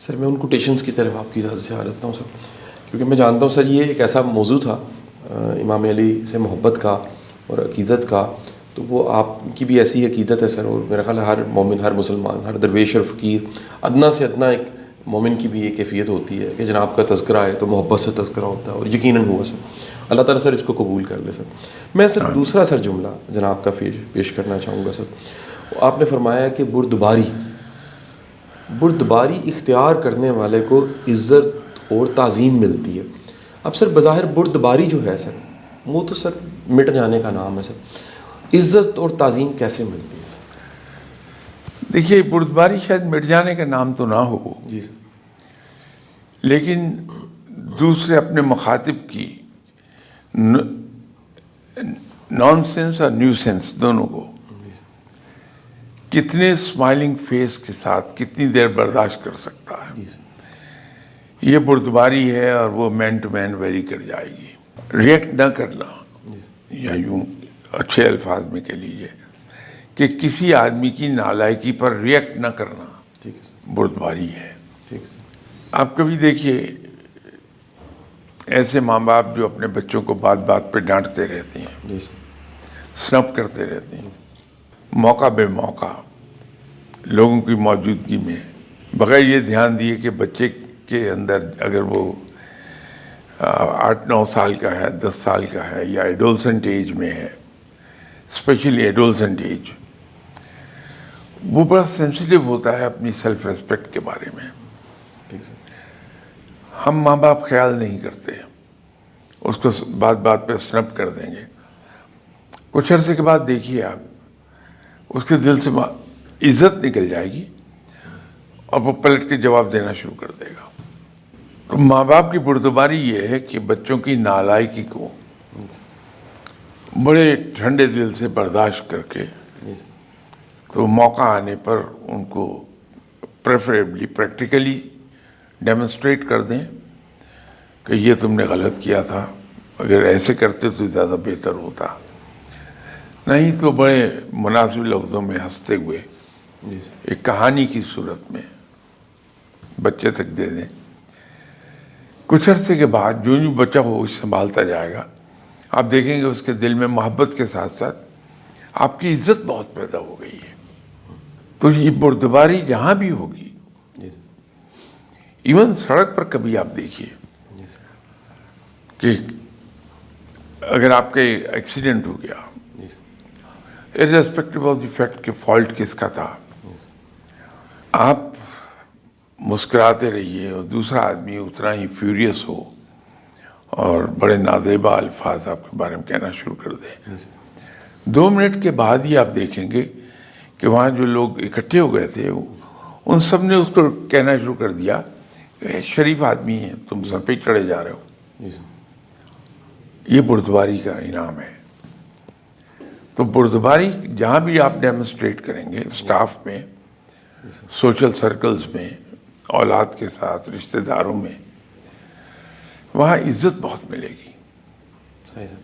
سر میں ان کوٹیشنز کی طرف آپ کی اجازت سے آ جاتا ہوں سر، کیونکہ میں جانتا ہوں سر یہ ایک ایسا موضوع تھا امام علی سے محبت کا اور عقیدت کا، تو وہ آپ کی بھی ایسی عقیدت ہے سر، اور میرا خیال ہے ہر مومن، ہر مسلمان، ہر درویش اور فقیر، ادنا سے ادنا ایک مومن کی بھی ایک کیفیت ہوتی ہے کہ جناب کا تذکرہ آئے تو محبت سے تذکرہ ہوتا ہے، اور یقیناً ہوا سر۔ اللہ تعالیٰ سر اس کو قبول کر لے سر۔ میں سر دوسرا سر جملہ جناب کا پیش کرنا چاہوں گا سر۔ آپ نے فرمایا کہ بردباری اختیار کرنے والے کو عزت اور تعظیم ملتی ہے۔ اب سر بظاہر بردباری جو ہے سر وہ تو سر مٹ جانے کا نام ہے سر، عزت اور تعظیم کیسے ملتی ہے سر؟ دیکھیے بردباری شاید مٹ جانے کا نام تو نہ ہو جی سر، لیکن دوسرے اپنے مخاطب کی نان سینس اور نیو سینس دونوں کو کتنے اسمائلنگ فیس کے ساتھ کتنی دیر برداشت کر سکتا ہے، جی سر، یہ بردباری ہے، اور وہ مین ٹو مین ویری کر جائے گی۔ ریئیکٹ نہ کرنا، یا یوں اچھے الفاظ میں کہہ لیجیے کہ کسی آدمی کی نالائکی پر ریئیکٹ نہ کرنا ٹھیک ہے سر، بردباری ہے۔ ٹھیک ہے سر، آپ کبھی دیکھیے ایسے ماں باپ جو اپنے بچوں کو بات بات پہ ڈانٹتے رہتے ہیں، جی سر، سنپ کرتے رہتے ہیں، موقع بے موقع لوگوں کی موجودگی میں، بغیر یہ دھیان دیے کہ بچے کے اندر اگر وہ 8-9 سال کا ہے، 10 سال کا ہے، یا ایڈولسنٹ ایج میں ہے، اسپیشلی ایڈولسنٹ ایج، وہ بڑا سینسیٹیو ہوتا ہے اپنی سیلف ریسپیکٹ کے بارے میں۔ ٹھیک سر، ہم ماں باپ خیال نہیں کرتے، اس کو بات بات پہ سنپ کر دیں گے۔ کچھ عرصے کے بعد دیکھیے آپ اس کے دل سے عزت نکل جائے گی اور وہ پلٹ کے جواب دینا شروع کر دے گا۔ تو ماں باپ کی بردباری یہ ہے کہ بچوں کی نالائکی کو بڑے ٹھنڈے دل سے برداشت کر کے جی سر، تو موقع آنے پر ان کو پریفریبلی پریکٹیکلی ڈیمونسٹریٹ کر دیں کہ یہ تم نے غلط کیا تھا، اگر ایسے کرتے تو زیادہ بہتر ہوتا، نہیں تو بڑے مناسب لفظوں میں ہنستے ہوئے جی سر، ایک کہانی کی صورت میں بچے تک دے دیں۔ کچھ عرصے کے بعد جو جو بچہ ہوش سنبھالتا جائے گا، آپ دیکھیں گے اس کے دل میں محبت کے ساتھ ساتھ آپ کی عزت بہت پیدا ہو گئی ہے۔ تو یہ بردباری جہاں بھی ہوگی، جی سر، ایون سڑک پر کبھی آپ دیکھیے جی سر، کہ اگر آپ کے ایکسیڈنٹ ہو گیا، جی سر، ارریسپیکٹو آف دی فیکٹ کہ فالٹ کس کا تھا، آپ مسکراتے رہیے اور دوسرا آدمی اتنا ہی فیوریس ہو اور بڑے نازیبا الفاظ آپ کے بارے میں کہنا شروع کر دے۔ جی سر، 2 منٹ کے بعد ہی آپ دیکھیں گے کہ وہاں جو لوگ اکٹھے ہو گئے تھے ان سب نے اس کو کہنا شروع کر دیا کہ شریف آدمی ہے، تم سر پہ چڑھے جا رہے ہو۔ جی سر، یہ بردباری کا انعام ہے۔ تو بردباری جہاں بھی آپ ڈیمونسٹریٹ کریں گے، اسٹاف میں، سوشل سرکلز میں، اولاد کے ساتھ، رشتہ داروں میں، وہاں عزت بہت ملے گی۔ صحیح سر،